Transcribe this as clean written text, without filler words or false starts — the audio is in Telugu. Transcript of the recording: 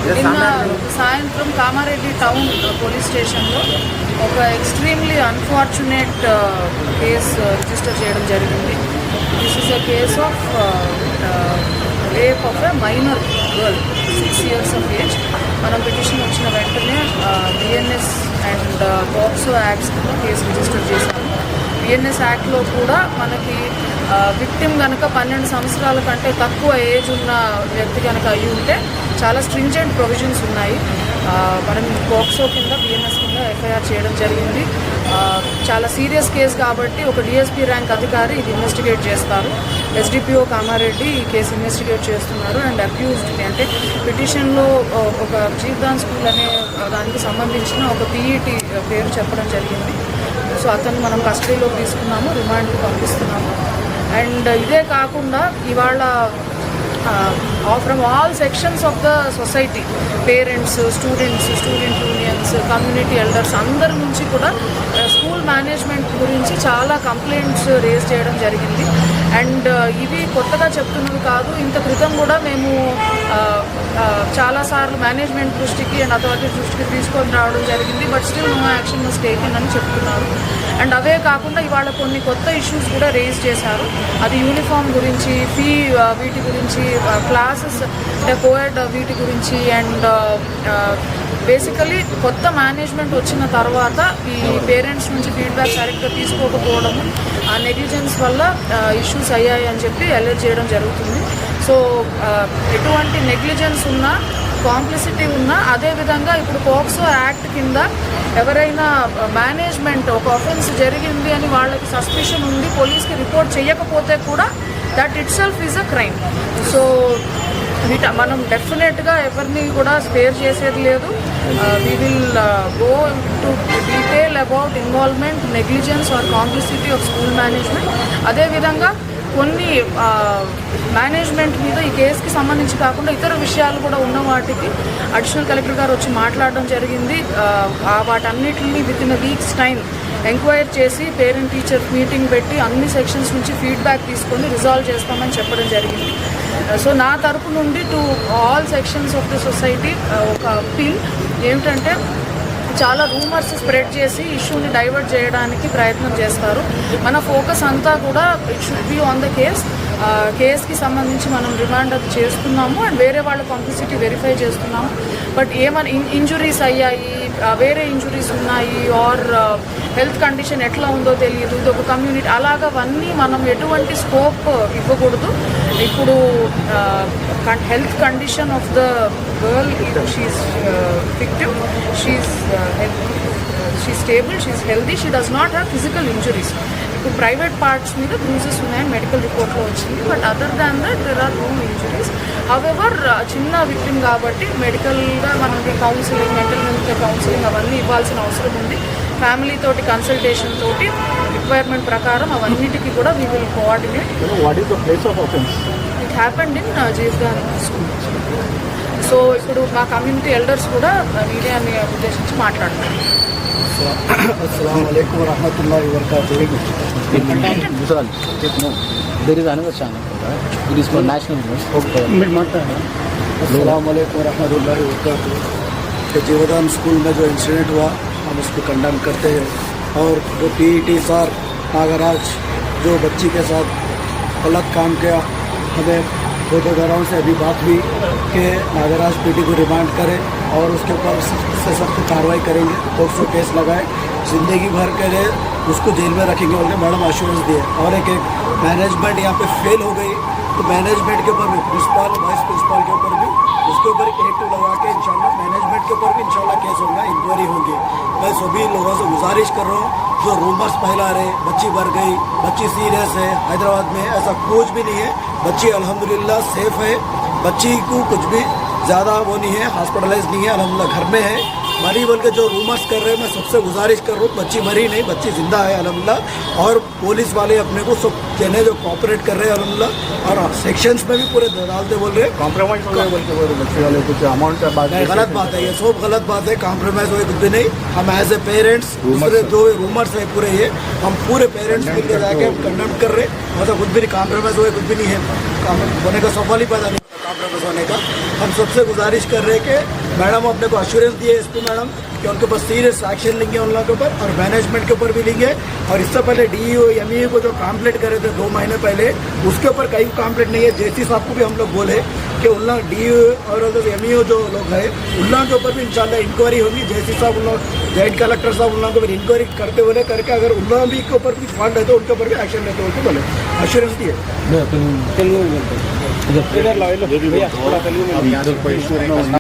నిన్న సాయంత్రం కామారెడ్డి టౌన్ పోలీస్ స్టేషన్లో ఒక ఎక్స్ట్రీమ్లీ అన్ఫార్చునేట్ కేసు రిజిస్టర్ చేయడం జరిగింది. This is a case of rape of a minor girl 6 years of age. మనం పిటిషన్ వచ్చిన వెంటనే బిఎన్ఎస్ అండ్ పోక్సో యాక్ట్స్ కింద కేసు రిజిస్టర్ చేశాము. బిఎన్ఎస్ యాక్ట్లో కూడా మనకి విక్టిమ్ కనుక 12 సంవత్సరాల కంటే తక్కువ ఏజ్ ఉన్న వ్యక్తి కనుక అయ్యి ఉంటే చాలా స్ట్రింజెంట్ ప్రొవిజన్స్ ఉన్నాయి. మనం పోక్సో కింద బిఎన్ఎస్ కింద ఎఫ్ఐఆర్ చేయడం జరిగింది. చాలా సీరియస్ కేసు కాబట్టి ఒక డిఎస్పీ ర్యాంక్ అధికారి ఇది ఇన్వెస్టిగేట్ చేస్తారు. ఎస్డిపిఓ కామారెడ్డి ఈ కేసు ఇన్వెస్టిగేట్ చేస్తున్నారు. అండ్ అక్యూజ్డ్ని అంటే పిటిషన్లో ఒక జీవ్దాన్ స్కూల్ అనే దానికి సంబంధించిన ఒక పీఈటీ పేరు చెప్పడం జరిగింది. సో అతను మనం కస్టడీలోకి తీసుకున్నాము, రిమాండ్కి పంపిస్తున్నాము. అండ్ ఇదే కాకుండా ఇవాళ from all sections of the society, parents, students, student unions, community elders అందరి నుంచి కూడా స్కూల్ మేనేజ్మెంట్ గురించి చాలా కంప్లైంట్స్ రేజ్ చేయడం జరిగింది. అండ్ ఇవి కొత్తగా చెప్తున్నవి కాదు. ఇంత క్రితం కూడా మేము చాలాసార్లు మేనేజ్మెంట్ దృష్టికి అండ్ అథారిటీ దృష్టికి తీసుకొని రావడం జరిగింది. But still no action was taken అని చెప్తున్నారు. అండ్ అవే కాకుండా ఇవాళ కొన్ని కొత్త ఇష్యూస్ కూడా రేజ్ చేశారు. అది యూనిఫామ్ గురించి, ఫీ వీటి గురించి, క్లాసెస్ అంటే కోఎడ్ వీటి గురించి. అండ్ బేసికలీ కొత్త మేనేజ్మెంట్ వచ్చిన తర్వాత ఈ పేరెంట్స్ నుంచి ఫీడ్బ్యాక్ సరిగ్గా తీసుకోకపోవడము, ఆ నెగ్లిజెన్స్ వల్ల ఇష్యూస్ అయ్యాయి అని చెప్పి అలర్ట్ చేయడం జరుగుతుంది. సో ఎటువంటి నెగ్లిజెన్స్ ఉన్నా, కాంప్లిసిటీ ఉన్నా, అదేవిధంగా ఇప్పుడు పోక్సో యాక్ట్ కింద ఎవరైనా మేనేజ్మెంట్ ఒక ఆఫెన్స్ జరిగింది అని వాళ్ళకి సస్పిషన్ ఉంది, పోలీస్కి రిపోర్ట్ చేయకపోతే కూడా that itself is a crime. So మనం డెఫినెట్గా ఎవరిని కూడా స్పేర్ చేసేది లేదు. We will go to detail about involvement, negligence or complicity of school management. అదేవిధంగా కొన్ని మేనేజ్మెంట్ మీద ఈ కేసుకి సంబంధించి కాకుండా ఇతర విషయాలు కూడా ఉన్న వాటికి అడిషనల్ కలెక్టర్ గారు వచ్చి మాట్లాడడం జరిగింది. వాటన్నిటిని with in a weeks time enquiry చేసి పేరెంట్ టీచర్ మీటింగ్ పెట్టి అన్ని సెక్షన్స్ నుంచి ఫీడ్బ్యాక్ తీసుకొని రిజాల్వ్ చేస్తామని చెప్పడం జరిగింది. సో నా తరపు నుండి to all sections of the society ఒక అప్పీల్ ఏమిటంటే, చాలా రూమర్స్ స్ప్రెడ్ చేసి ఇష్యూని డైవర్ట్ చేయడానికి ప్రయత్నం చేస్తారు. మన ఫోకస్ అంతా కూడా it should be on the కేస్కి సంబంధించి మనం రిమాండ్ అది చేస్తున్నాము. అండ్ వేరే వాళ్ళ కాంప్లిసిటీ వెరిఫై చేస్తున్నాము. బట్ ఏమైనా ఇంజురీస్ అయ్యాయి, వేరే ఇంజురీస్ ఉన్నాయి, ఆర్ హెల్త్ కండిషన్ ఎట్లా ఉందో తెలియదు, ఇది ఒక కమ్యూనిటీ, అలాగవన్నీ మనం ఎటువంటి స్కోప్ ఇవ్వకూడదు. ఇప్పుడు health condition of the girl, she is victim, she is stable, she is healthy, she does not have physical injuries. ఇప్పుడు ప్రైవేట్ పార్ట్స్ మీద బ్రూజెస్ ఉన్నాయని మెడికల్ రిపోర్ట్లో వచ్చింది. But other than that there are no injuries. However చిన్న విక్టిమ్ కాబట్టి మెడికల్గా మనకి కౌన్సిలింగ్, మెంటల్ హెల్త్ కౌన్సిలింగ్ అవన్నీ ఇవ్వాల్సిన అవసరం ఉంది. ఫ్యామిలీ తోటి కన్సల్టేషన్ తోటి రిక్వైర్మెంట్ ప్రకారం అవన్నిటికీ కూడా we will coordinate. What is the place of offence? It happened in Jeevdan school. So ఇప్పుడు మా కమ్యూనిటీ ఎల్డర్స్ కూడా మీడియాని ఉద్దేశించి మాట్లాడుతున్నారు. अस्सलाम वालेकुम रहमतुल्लाहि व बरकातुहू. There is another channel. It is for national news. Okay. अस्सलाम वालेकुम रहमतुल्लाहि व बरकातुहू. जीवदान स्कूल में जो इंसिडेंट हुआ हम उसको कंडेम करते हैं. और जो पीईटी सर नागराज जो बच्ची के साथ गलत काम किया, हमें फोटोग्राफरों से अभी बात हुई कि नागराज पीटी को रिमांड करें और उसके ऊपर सख्त से सख्त कार्रवाई करेंगे, पोक्सो केस लगाए, ज़िंदगी भर के लिए उसको जेल में रखेंगे। उन्होंने मैडम एश्योरेंस दिए. और एक मैनेजमेंट यहाँ पे फेल हो गई तो मैनेजमेंट के ऊपर भी, प्रिंसिपल, वाइस प्रिंसिपल के ऊपर भी, उसके ऊपर एक एक्टिव लगा के इंशाल्लाह मैनेजमेंट के ऊपर भी इंशाल्लाह केस होगा, इंक्वायरी होगी. मैं सभी लोगों से गुजारिश कर रहा हूँ जो रूमर्स फैला रहे, बच्ची मर गई, बच्ची सीरियस है, हैदराबाद में ऐसा कुछ भी नहीं है. बच्ची अल्हम्दुलिल्लाह सेफ है. बच्ची को कुछ भी ज़्यादा वो नहीं है, हॉस्पिटलाइज नहीं है, अल्हम्दुलिल्लाह घर में है. मरी बोल के जो रूमर्स कर रहे हैं, मैं सबसे गुजारिश कर रहा हूँ, बच्ची मरी नहीं, बच्ची जिंदा है अल्हम्दुलिल्लाह। और पुलिस वाले अपने को सब कहने जो कॉपरेट कर रहे हैं अल्हम्दुलिल्लाह, और सेक्शंस में भी पूरे डालते बोल रहे हैं। कॉम्प्रोमाइज हो गया बोल के बोल बच्चे वाले कुछ अमाउंट का बात नहीं, गलत बात है, ये सब गलत बात है। कॉम्प्रोमाइज हो कुछ भी नहीं। हम एज ए पेरेंट्स दूसरे जो रूमर्स है पूरे, ये हम पूरे पेरेंट्स मिलकर जाके कंडम कर रहे, मतलब कुछ भी नहीं, कॉम्प्रोमाइज हुए कुछ भी नहीं है, होने का सवाल ही पैदा नहीं कॉम्प्रोमाइज होने का। हम सबसे गुजारिश कर रहे हैं कि मैडम अपने को अश्योरेंस दिए एसपी मैडम कि उनके ऊपर सीरियस एक्शन लेंगे उन लोगों के ऊपर, और मैनेजमेंट के ऊपर भी लेंगे। और इससे पहले डीईओ एमईओ को जो कंप्लेंट करे थे 2 महीने पहले, उसके ऊपर कहीं कंप्लेंट नहीं है। जेसी साहब को भी हम लोग बोले कि उन लोग डीईओ और एमईओ जो लोग हैं उन लोगों के ऊपर भी इंशाल्लाह इंक्वायरी होगी। जेसी साहब उन लोग, जॉइंट कलेक्टर साहब उन लोगों के ऊपर इंक्वायरी करते बोले, करके अगर उन लोगों भी के ऊपर भी फॉल्ट है तो उनके ऊपर भी एक्शन लेते बोलते बोले, अश्योरेंस दिए। తెలుగు